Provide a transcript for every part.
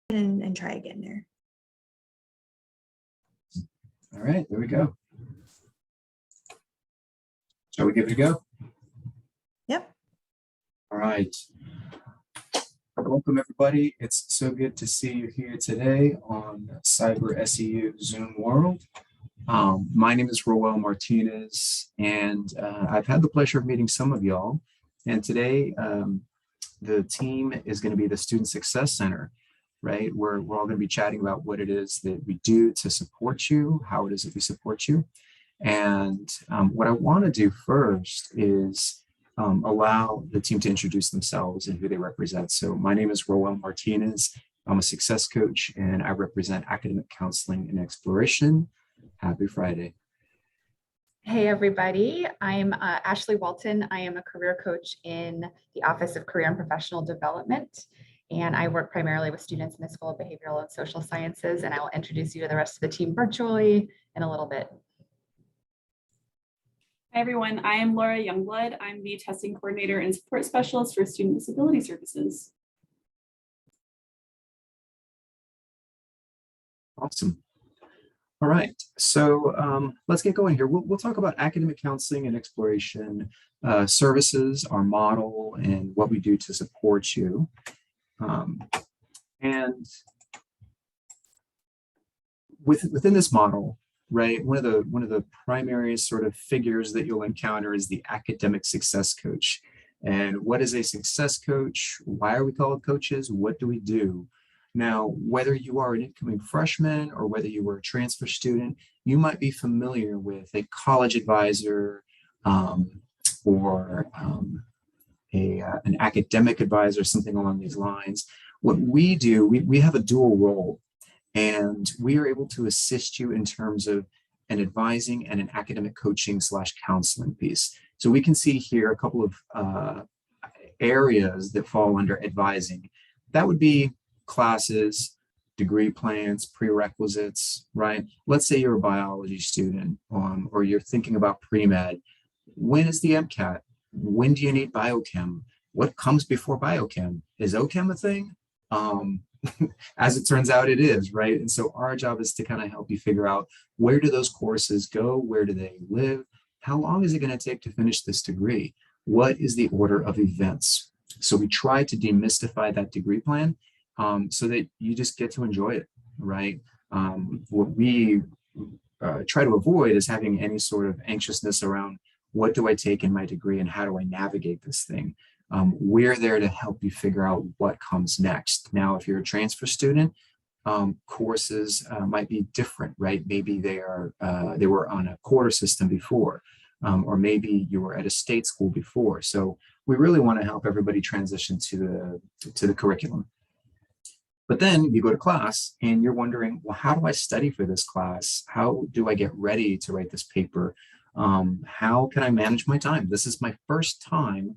and try again there. All right, there we go. Shall we give it a go? Yep. All right. Welcome, everybody. It's so good to see you here today on Cyber SEU Zoom World. My name is Roel Martinez, and I've had the pleasure of meeting some of y'all. And today, the team is going to be the Student Success Center, right? We're all going to be chatting about what it is that we do to support you, how it is that we support you. And what I want to do first is allow the team to introduce themselves and who they represent. So my name is Roel Martinez. I'm a success coach, and I represent academic counseling and exploration. Happy Friday. Hey, everybody. I'm Ashley Walton. I am a career coach in the Office of Career and Professional Development, and I work primarily with students in the School of Behavioral and Social Sciences, and I will introduce you to the rest of the team virtually in a little bit. Hi, everyone. I am Laura Youngblood. I'm the testing coordinator and support specialist for Student Disability Services. Awesome. All right, so let's get going here. We'll talk about academic counseling and exploration services, our model, and what we do to support you. And within this model, right, one of the primary sort of figures that you'll encounter is the academic success coach. And what is a success coach? Why are we called coaches? What do we do? Now, whether you are an incoming freshman or whether you were a transfer student, you might be familiar with a college advisor or an academic advisor, something along these lines. What we do, we have a dual role, and we are able to assist you in terms of an advising and an academic coaching / counseling piece. So we can see here a couple of areas that fall under advising. That would be classes, degree plans, prerequisites, right? Let's say you're a biology student or you're thinking about pre-med. When is the MCAT? When do you need biochem? What comes before biochem? Is OChem a thing? As it turns out, it is, right? And so our job is to kind of help you figure out, where do those courses go? Where do they live? How long is it going to take to finish this degree? What is the order of events? So we try to demystify that degree plan so that you just get to enjoy it, right? What we try to avoid is having any sort of anxiousness around, what do I take in my degree and how do I navigate this thing? We're there to help you figure out what comes next. Now, if you're a transfer student, courses might be different, right? Maybe they were on a quarter system before, or maybe you were at a state school before. So we really want to help everybody transition to the curriculum. But then you go to class and you're wondering, well, how do I study for this class? How do I get ready to write this paper? How can I manage my time? This is my first time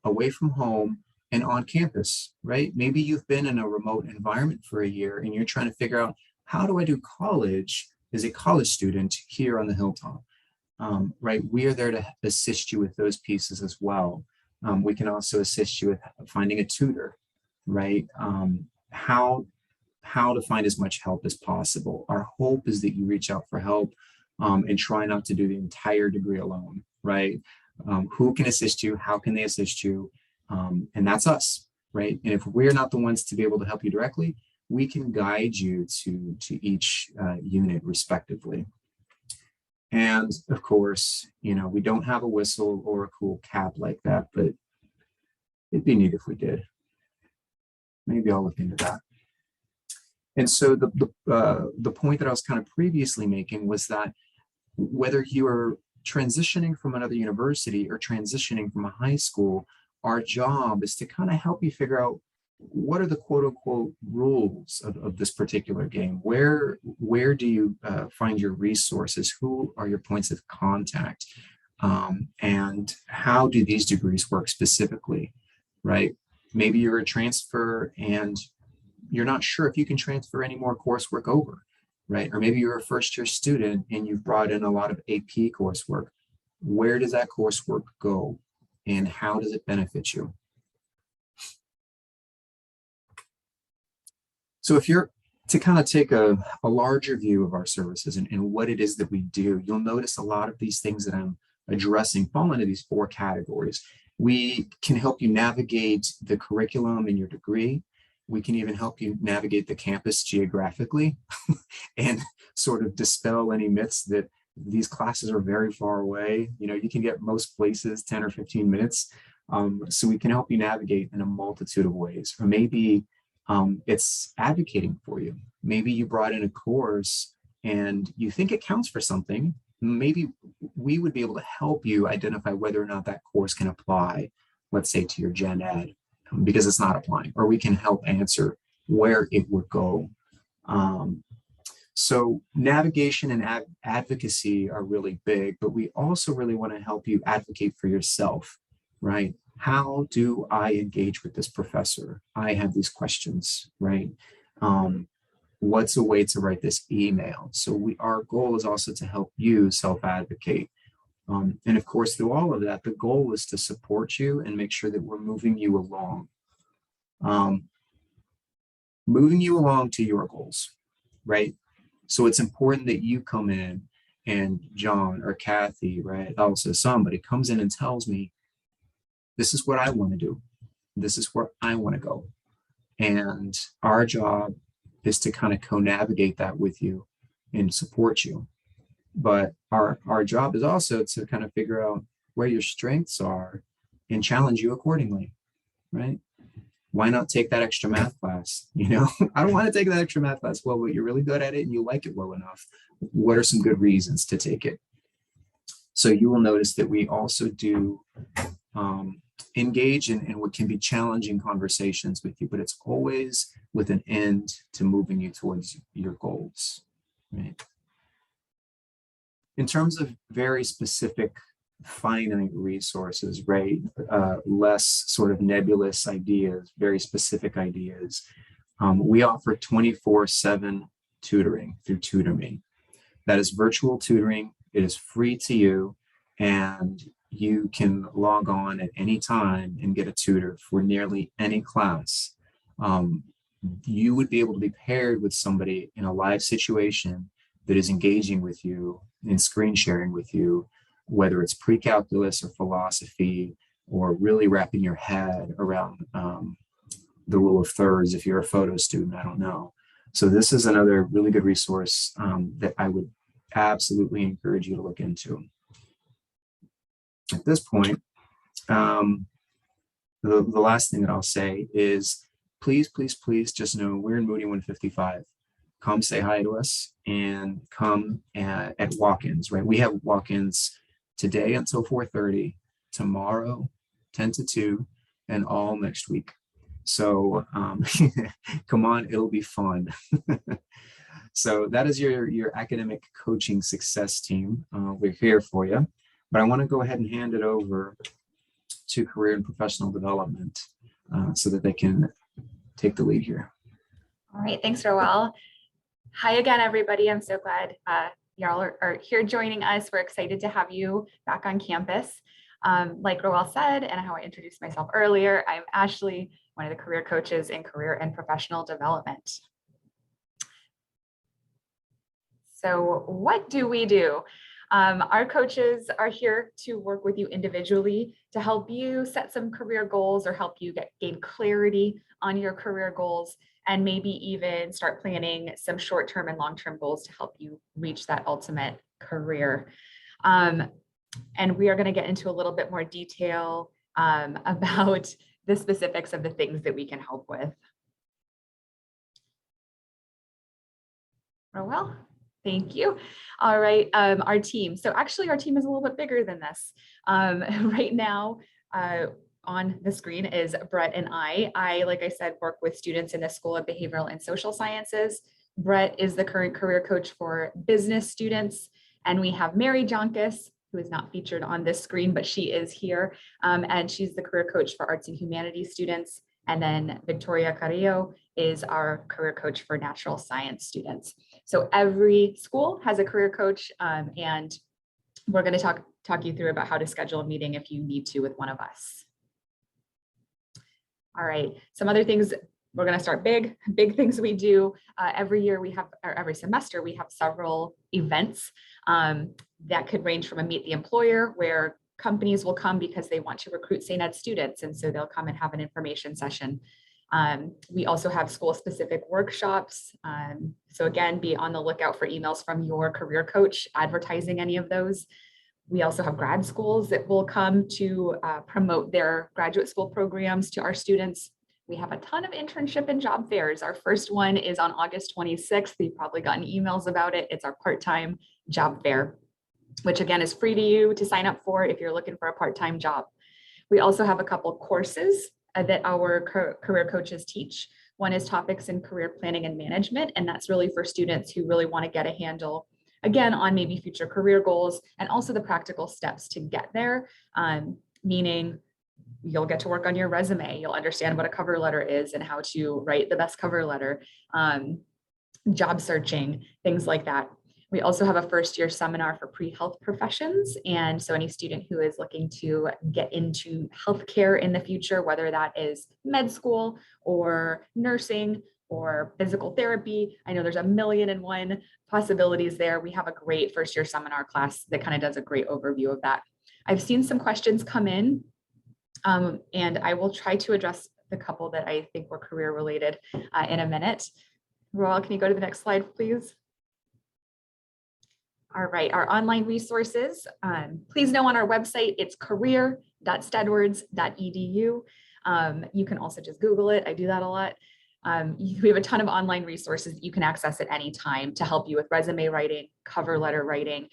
away from home and on campus, right? Maybe you've been in a remote environment for a year and you're trying to figure out, how do I do college as a college student here on the hilltop, right? We are there to assist you with those pieces as well. We can also assist you with finding a tutor, right? How to find as much help as possible. Our hope is that you reach out for help and try not to do the entire degree alone, right? Who can assist you? How can they assist you? And that's us, right? And if we're not the ones to be able to help you directly, we can guide you to each unit respectively. And of course, you know, we don't have a whistle or a cool cap like that, but it'd be neat if we did. Maybe I'll look into that. And so the point that I was kind of previously making was that whether you are transitioning from another university or transitioning from a high school, our job is to kind of help you figure out, what are the quote unquote rules of this particular game? Where do you find your resources? Who are your points of contact? And how do these degrees work specifically, right? Maybe you're a transfer and you're not sure if you can transfer any more coursework over, right? Or maybe you're a first-year student and you've brought in a lot of AP coursework. Where does that coursework go and how does it benefit you? So if you're to kind of take a larger view of our services and what it is that we do, you'll notice a lot of these things that I'm addressing fall into these 4 categories. We can help you navigate the curriculum in your degree. We can even help you navigate the campus geographically and sort of dispel any myths that these classes are very far away. You know, you can get most places 10 or 15 minutes. So we can help you navigate in a multitude of ways. Or maybe it's advocating for you. Maybe you brought in a course and you think it counts for something. Maybe we would be able to help you identify whether or not that course can apply, let's say, to your gen ed, because it's not applying, or we can help answer where it would go. So navigation and advocacy are really big, but we also really want to help you advocate for yourself, right? How do I engage with this professor? I have these questions, right? What's a way to write this email? So our goal is also to help you self-advocate. And of course, through all of that, the goal is to support you and make sure that we're moving you along. Moving you along to your goals, right? So it's important that you come in and John or Kathy, right? Also somebody comes in and tells me, this is what I want to do. This is where I want to go. And our job is to kind of co-navigate that with you and support you. But our job is also to kind of figure out where your strengths are and challenge you accordingly, right? Why not take that extra math class? You know, I don't want to take that extra math class. Well, but you're really good at it and you like it well enough. What are some good reasons to take it? So you will notice that we also do engage in what can be challenging conversations with you, but it's always with an end to moving you towards your goals, right? In terms of very specific finite resources, right? Less sort of nebulous ideas, very specific ideas. We offer 24/7 tutoring through TutorMe. That is virtual tutoring. It is free to you, and you can log on at any time and get a tutor for nearly any class. You would be able to be paired with somebody in a live situation that is engaging with you and screen sharing with you, whether it's pre-calculus or philosophy, or really wrapping your head around the rule of thirds if you're a photo student, I don't know. So this is another really good resource that I would absolutely encourage you to look into. At this point, the last thing that I'll say is please, please, please just know we're in Moody 155. Come say hi to us and come at walk-ins, right? We have walk-ins today until 4:30, tomorrow 10 to 2, and all next week. So come on, it'll be fun. So that is your academic coaching success team. We're here for you, but I want to go ahead and hand it over to career and professional development so that they can take the lead here. All right, thanks, Roel. Hi again, everybody. I'm so glad y'all are here joining us. We're excited to have you back on campus. Like Roel said, and how I introduced myself earlier, I'm Ashley, one of the career coaches in career and professional development. So what do we do? Our coaches are here to work with you individually to help you set some career goals or help you gain clarity on your career goals, and maybe even start planning some short-term and long-term goals to help you reach that ultimate career. And we are going to get into a little bit more detail about the specifics of the things that we can help with. Roel? Thank you. All right, our team. So actually our team is a little bit bigger than this. Right now on the screen is Brett and I, like I said, work with students in the School of Behavioral and Social Sciences. Brett is the current career coach for business students. And we have Mary Jonkis, who is not featured on this screen, but she is here. And she's the career coach for arts and humanities students. And then Victoria Carrillo is our career coach for natural science students. So every school has a career coach, and we're going to talk you through about how to schedule a meeting if you need to with one of us. All right, some other things we're going to start big things we do. Every year we have, or every semester, we have several events that could range from a meet the employer, where companies will come because they want to recruit St. Ed students. And so they'll come and have an information session. We also have school-specific workshops. So again, be on the lookout for emails from your career coach advertising any of those. We also have grad schools that will come to promote their graduate school programs to our students. We have a ton of internship and job fairs. Our first one is on August 26th. You've probably gotten emails about it. It's our part-time job fair, which again is free to you to sign up for if you're looking for a part-time job. We also have a couple courses that our career coaches teach. One is topics in career planning and management, and that's really for students who really want to get a handle, again, on maybe future career goals and also the practical steps to get there, meaning you'll get to work on your resume. You'll understand what a cover letter is and how to write the best cover letter, job searching, things like that. We also have a first-year seminar for pre-health professions. And so any student who is looking to get into healthcare in the future, whether that is med school or nursing or physical therapy, I know there's 1,000,001 possibilities there. We have a great first-year seminar class that kind of does a great overview of that. I've seen some questions come in, and I will try to address the couple that I think were career related in a minute. Roel, can you go to the next slide, please? All right, our online resources. Please know on our website, it's career.stedwards.edu. You can also just Google it. I do that a lot. We have a ton of online resources that you can access at any time to help you with resume writing, cover letter writing,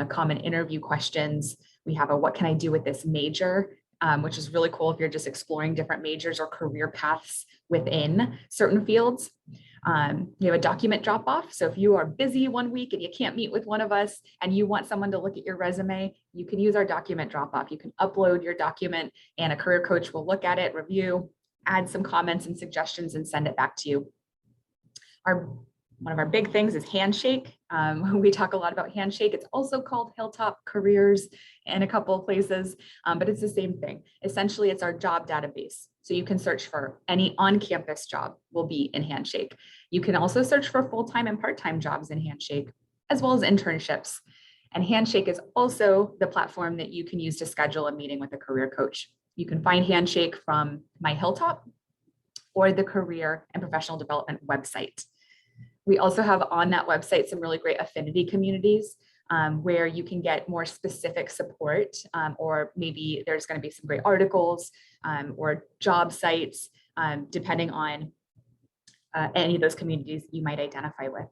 common interview questions. We have a what can I do with this major, which is really cool if you're just exploring different majors or career paths within certain fields. We have a document drop off. So if you are busy one week and you can't meet with one of us and you want someone to look at your resume, you can use our document drop off. You can upload your document and a career coach will look at it, review, add some comments and suggestions and send it back to you. One of our big things is Handshake. We talk a lot about Handshake. It's also called Hilltop Careers in a couple of places, but it's the same thing. Essentially, it's our job database. So you can search for any on-campus job will be in Handshake. You can also search for full-time and part-time jobs in Handshake, as well as internships. And Handshake is also the platform that you can use to schedule a meeting with a career coach. You can find Handshake from my Hilltop or the Career and Professional Development website. We also have on that website some really great affinity communities where you can get more specific support, or maybe there's going to be some great articles or job sites, depending on any of those communities you might identify with.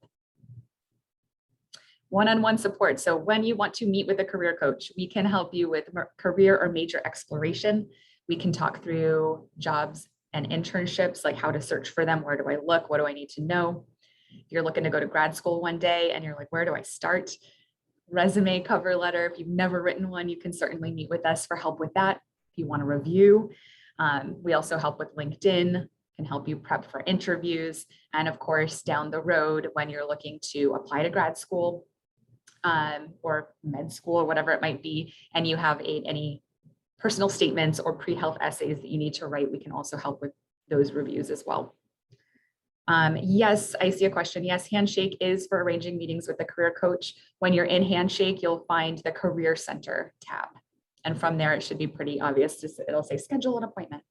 One-on-one support. So when you want to meet with a career coach, we can help you with career or major exploration. We can talk through jobs and internships, like how to search for them. Where do I look? What do I need to know? If you're looking to go to grad school one day and you're like, where do I start? Resume, cover letter. If you've never written one, you can certainly meet with us for help with that. If you want to review, we also help with LinkedIn, can help you prep for interviews. And of course, down the road, when you're looking to apply to grad school or med school or whatever it might be, and you have any personal statements or pre-health essays that you need to write, we can also help with those reviews as well. Yes, I see a question. Yes, Handshake is for arranging meetings with a career coach. When you're in Handshake, you'll find the Career Center tab. And from there, it should be pretty obvious. It'll say schedule an appointment.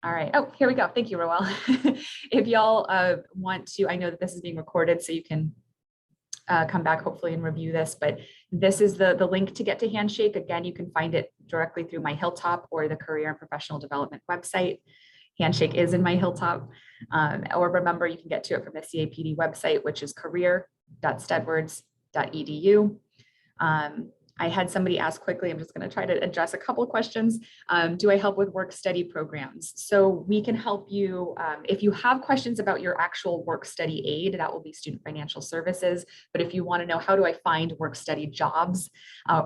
All right. Oh, here we go. Thank you, Roel. If y'all want to, I know that this is being recorded, so you can come back hopefully and review this, but this is the link to get to Handshake. Again, you can find it directly through my Hilltop or the Career and Professional Development website. Handshake is in my Hilltop, or remember, you can get to it from the CAPD website, which is career.stedwards.edu. I had somebody ask quickly, I'm just going to try to address a couple of questions. Do I help with work study programs? So we can help you if you have questions about your actual work study aid, that will be Student Financial Services. But if you want to know how do I find work study jobs,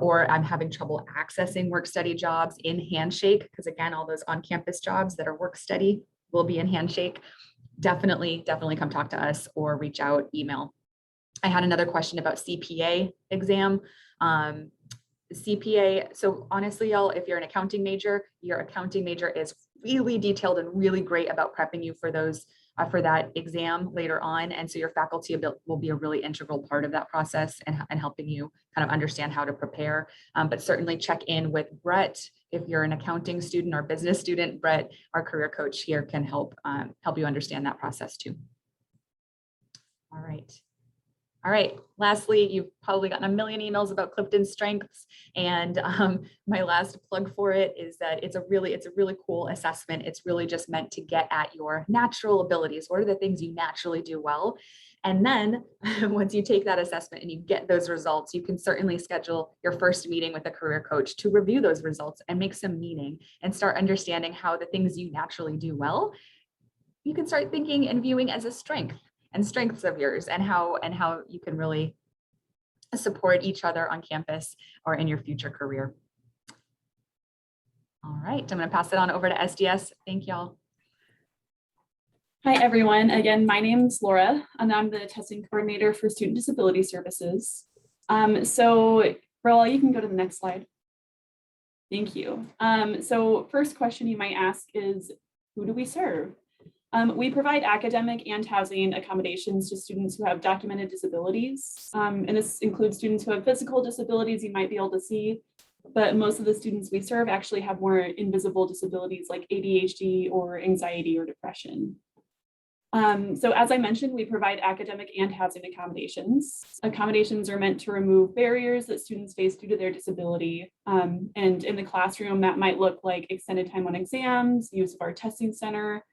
or I'm having trouble accessing work study jobs in Handshake, because again, all those on-campus jobs that are work study will be in Handshake, definitely come talk to us or reach out, email. I had another question about CPA exam. CPA. So honestly, y'all, if you're an accounting major, your accounting major is really detailed and really great about prepping you for those for that exam later on. And so your faculty will be a really integral part of that process and helping you kind of understand how to prepare. But certainly check in with Brett. If you're an accounting student or business student, Brett, our career coach here, can help you understand that process too. All right. All right, lastly, you've probably gotten a million emails about Clifton Strengths, and my last plug for it is that it's a really cool assessment. It's really just meant to get at your natural abilities. What are the things you naturally do well? And then once you take that assessment and you get those results, you can certainly schedule your first meeting with a career coach to review those results and make some meaning and start understanding how the things you naturally do well, you can start thinking and viewing as a strength and strengths of yours, and how you can really support each other on campus or in your future career. All right, I'm going to pass it on over to SDS. Thank y'all. Hi, everyone. Again, my name's Laura, and I'm the testing coordinator for Student Disability Services. So, Raul, you can go to the next slide. Thank you. So first question you might ask is, who do we serve? We provide academic and housing accommodations to students who have documented disabilities. And this includes students who have physical disabilities you might be able to see, but most of the students we serve actually have more invisible disabilities like ADHD or anxiety or depression. So as I mentioned, we provide academic and housing accommodations. Accommodations are meant to remove barriers that students face due to their disability. And in the classroom, that might look like extended time on exams, use of our testing center,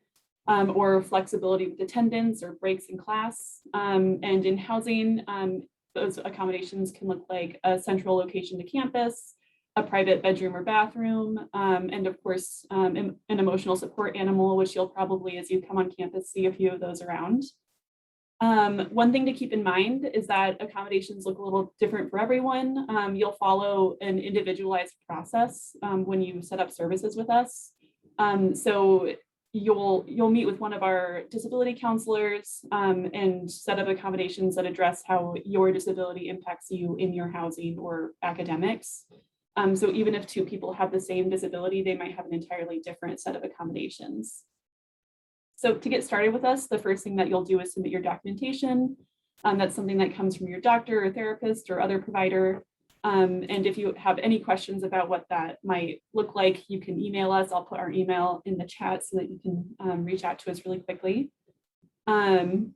or flexibility with attendance or breaks in class. And in housing, those accommodations can look like a central location to campus, a private bedroom or bathroom, and of course, an emotional support animal, which you'll probably, as you come on campus, see a few of those around. One thing to keep in mind is that accommodations look a little different for everyone. You'll follow an individualized process when you set up services with us. So you'll meet with one of our disability counselors and set up accommodations that address how your disability impacts you in your housing or academics. So even if two people have the same disability, they might have an entirely different set of accommodations. So to get started with us, the first thing that you'll do is submit your documentation. That's something that comes from your doctor or therapist or other provider. And if you have any questions about what that might look like, you can email us. I'll put our email in the chat so that you can reach out to us really quickly. Once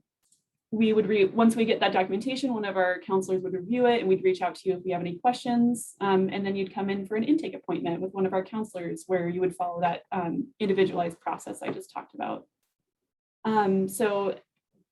we get that documentation, one of our counselors would review it and we'd reach out to you if we have any questions. And then you'd come in for an intake appointment with one of our counselors where you would follow that individualized process I just talked about. So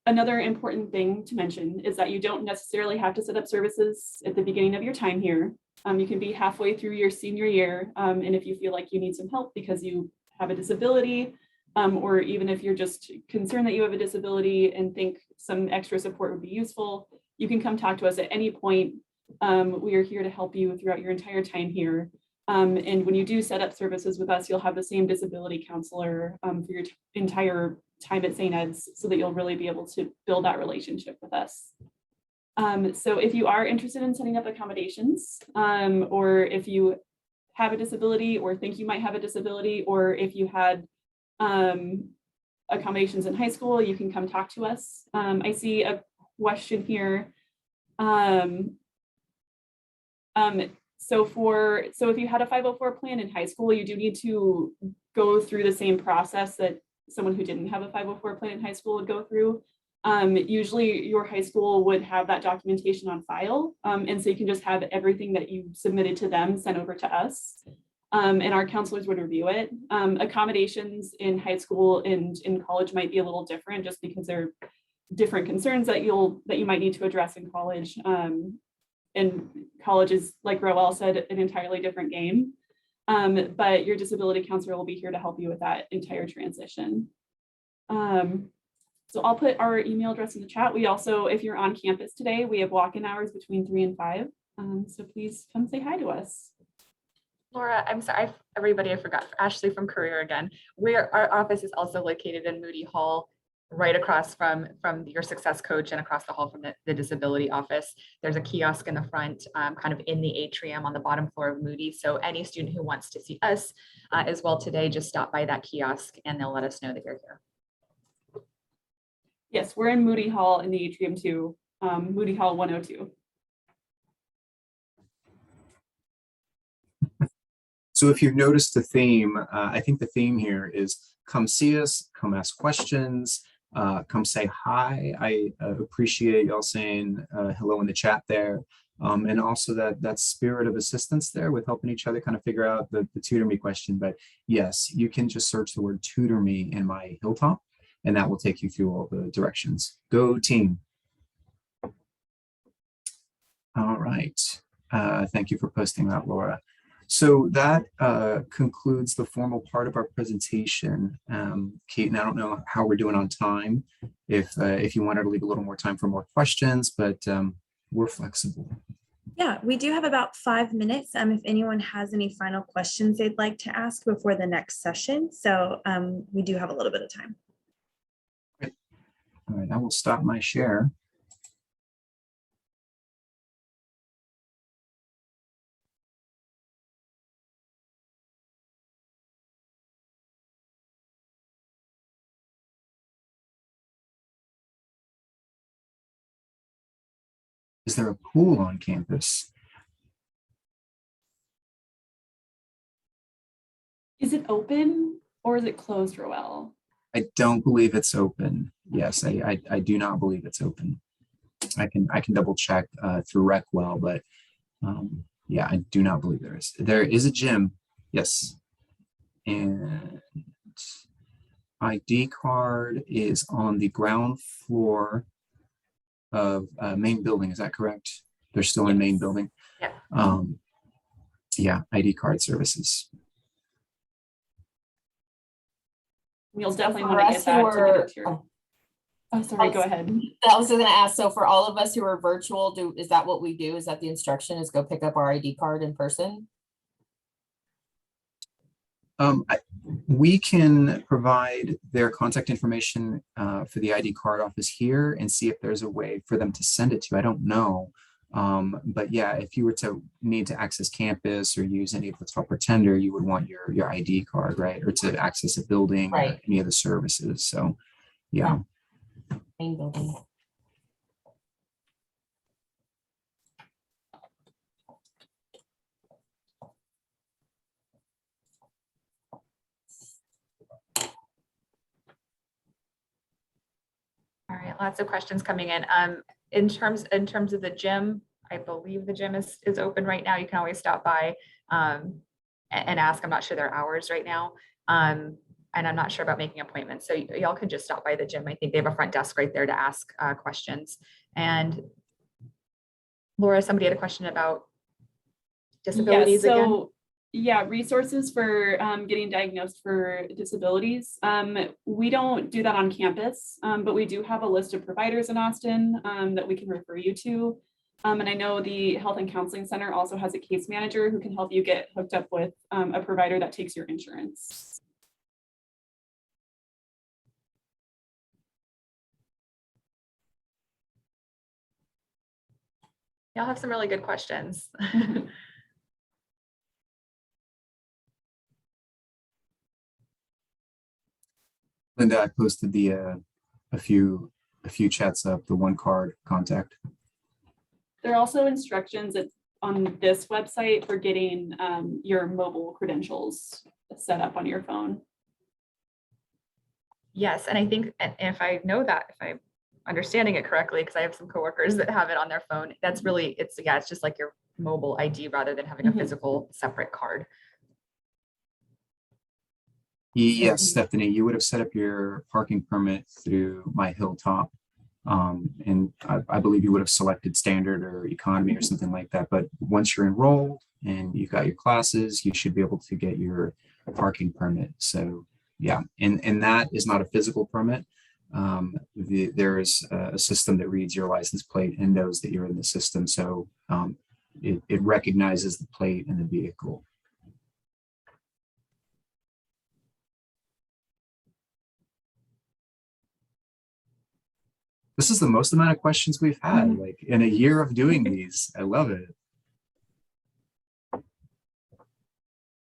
another important thing to mention is that you don't necessarily have to set up services at the beginning of your time here. You can be halfway through your senior year. And if you feel like you need some help because you have a disability, or even if you're just concerned that you have a disability and think some extra support would be useful, you can come talk to us at any point. We are here to help you throughout your entire time here. And when you do set up services with us, you'll have the same disability counselor for your entire time at St. Ed's so that you'll really be able to build that relationship with us. So if you are interested in setting up accommodations, or if you have a disability or think you might have a disability, or if you had accommodations in high school, you can come talk to us. I see a question here. So if you had a 504 plan in high school, you do need to go through the same process that someone who didn't have a 504 plan in high school would go through. Usually your high school would have that documentation on file. And so you can just have everything that you submitted to them sent over to us. And our counselors would review it. Accommodations in high school and in college might be a little different just because there are different concerns that you might need to address in college. And college is, like Roel said, an entirely different game. But your disability counselor will be here to help you with that entire transition. So I'll put our email address in the chat. We also, if you're on campus today, we have walk-in hours between 3 and 5. So please come say hi to us. Laura, I'm sorry, everybody, I forgot, Ashley from Career again. Our office is also located in Moody Hall. right across from your success coach and across the hall from the disability office. There's a kiosk in the front, kind of in the atrium on the bottom floor of Moody. So any student who wants to see us as well today, just stop by that kiosk and they'll let us know that you're here. Yes, we're in Moody Hall in the atrium too, Moody Hall 102. So if you've noticed the theme, I think the theme here is come see us, come ask questions, come say hi. I appreciate y'all saying hello in the chat there. And also that spirit of assistance there with helping each other kind of figure out the tutor me question. But yes, you can just search the word tutor me in my Hilltop and that will take you through all the directions. Go team. All right. Thank you for posting that, Laura. So that concludes the formal part of our presentation. Kate, and I don't know how we're doing on time, if you wanted to leave a little more time for more questions, but we're flexible. Yeah, we do have about 5 minutes. If anyone has any final questions they'd like to ask before the next session. So we do have a little bit of time. Great. All right, I will stop my share. Is there a pool on campus? Is it open or is it closed, Roel? I don't believe it's open. Yes, I do not believe it's open. I can double check through RecWell, but yeah, I do not believe there is. There is a gym, yes, and ID card is on the ground floor of main building. Is that correct? They're still in main building. Yeah. Yeah, ID card services. You'll definitely For want to us get who that to get are- into your. Oh, sorry, go ahead. I was going to ask, so for all of us who are virtual, is that what we do? Is that the instruction is go pick up our ID card in person? We can provide their contact information for the ID card office here and see if there's a way for them to send it to. I don't know. But yeah, if you were to need to access campus or use any of the top pretender, you would want your ID card, right? Or to access a building, Right. or any of the services. So yeah. Main building. All right, lots of questions coming in. In terms of the gym, I believe the gym is open right now. You can always stop by and ask. I'm not sure their hours right now. And I'm not sure about making appointments. So y'all can just stop by the gym. I think they have a front desk right there to ask questions. And Laura, somebody had a question about disabilities again. Yeah, resources for getting diagnosed for disabilities. We don't do that on campus, but we do have a list of providers in Austin that we can refer you to. And I know the Health and Counseling Center also has a case manager who can help you get hooked up with a provider that takes your insurance. Y'all have some really good questions. Linda, I posted the a few chats up, the one card contact. There are also instructions on this website for getting your mobile credentials set up on your phone. Yes, and I think, and if I know that, if I'm understanding it correctly, because I have some coworkers that have it on their phone, that's really, it's just like your mobile ID rather than having a physical separate card. Yes, Stephanie, you would have set up your parking permit through my Hilltop. And I believe you would have selected standard or economy or something like that. But once you're enrolled and you've got your classes, you should be able to get your parking permit. So yeah, and that is not a physical permit. There is a system that reads your license plate and knows that you're in the system. So it recognizes the plate and the vehicle. This is the most amount of questions we've had, like in a year of doing these. I love it.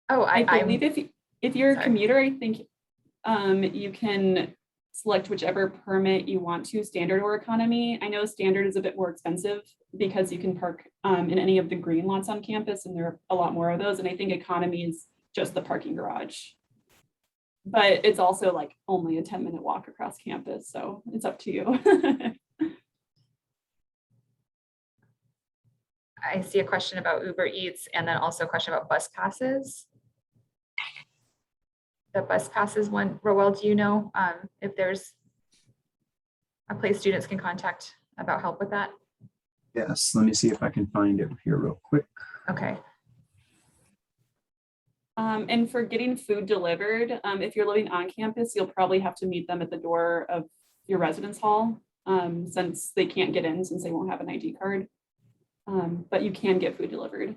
Oh, I believe if you're a sorry. commuter, I think you can select whichever permit you want to, standard or economy. I know standard is a bit more expensive because you can park in any of the green lots on campus, and there are a lot more of those. And I think economy is just the parking garage. But it's also like only a 10-minute walk across campus, so it's up to you. I see a question about Uber Eats and then also a question about bus passes. The bus passes one, Roel, do you know if there's a place students can contact about help with that? Yes, let me see if I can find it here real quick. Okay. And for getting food delivered, if you're living on campus, you'll probably have to meet them at the door of your residence hall, since they can't get in since they won't have an ID card. But you can get food delivered.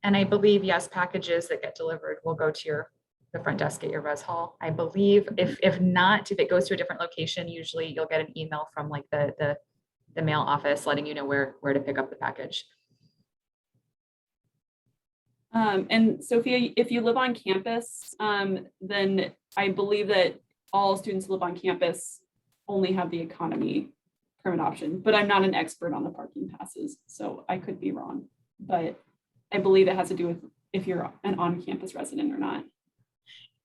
And I believe, yes, packages that get delivered will go to the front desk at your res hall. I believe if not, if it goes to a different location, usually you'll get an email from like the mail office letting you know where to pick up the package. And Sophia, if you live on campus, then I believe that all students who live on campus only have the economy permit option, but I'm not an expert on the parking passes, so I could be wrong. But I believe it has to do with if you're an on-campus resident or not.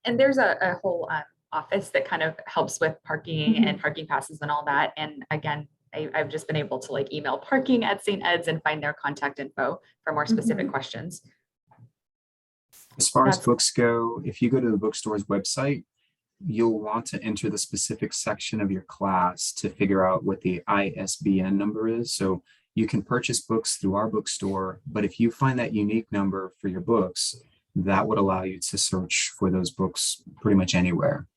And there's a whole office that kind of helps with parking and parking passes and all that. And again, I've just been able to like email parking at St. Ed's and find their contact info for more specific questions. As far as books go, if you go to the bookstore's website, you'll want to enter the specific section of your class to figure out what the ISBN number is. So you can purchase books through our bookstore, but if you find that unique number for your books, that would allow you to search for those books pretty much anywhere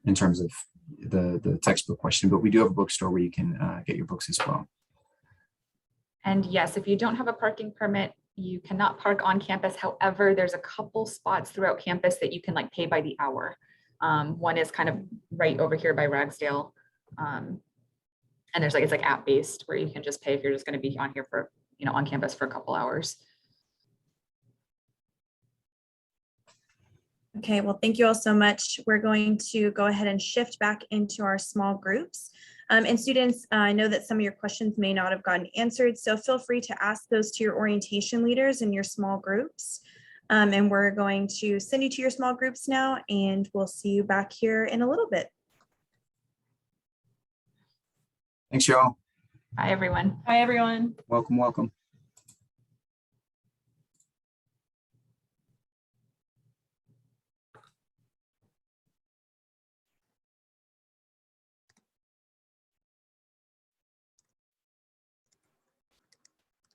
in terms of the textbook question. But we do have a bookstore where you can get your books as well. And yes, if you don't have a parking permit, you cannot park on campus. However, there's a couple spots throughout campus that you can like pay by the hour. One is kind of right over here by Ragsdale. And there's like, it's like app based where you can just pay if you're just going to be on here for, on campus for a couple hours. Okay, well, thank you all so much. We're going to go ahead and shift back into our small groups. And students, I know that some of your questions may not have gotten answered, so feel free to ask those to your orientation leaders in your small groups. And we're going to send you to your small groups now, and we'll see you back here in a little bit. Thanks, y'all. Bye, everyone. Hi, everyone. Welcome, welcome.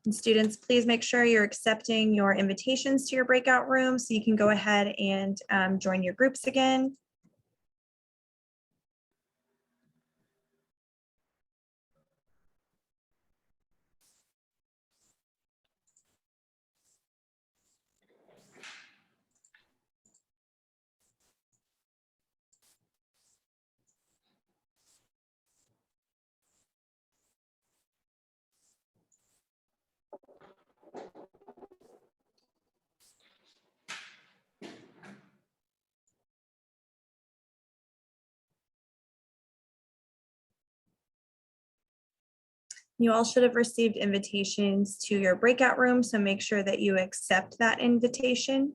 And students, please make sure you're accepting your invitations to your breakout room so you can go ahead and join your groups again. You all should have received invitations to your breakout room, so make sure that you accept that invitation.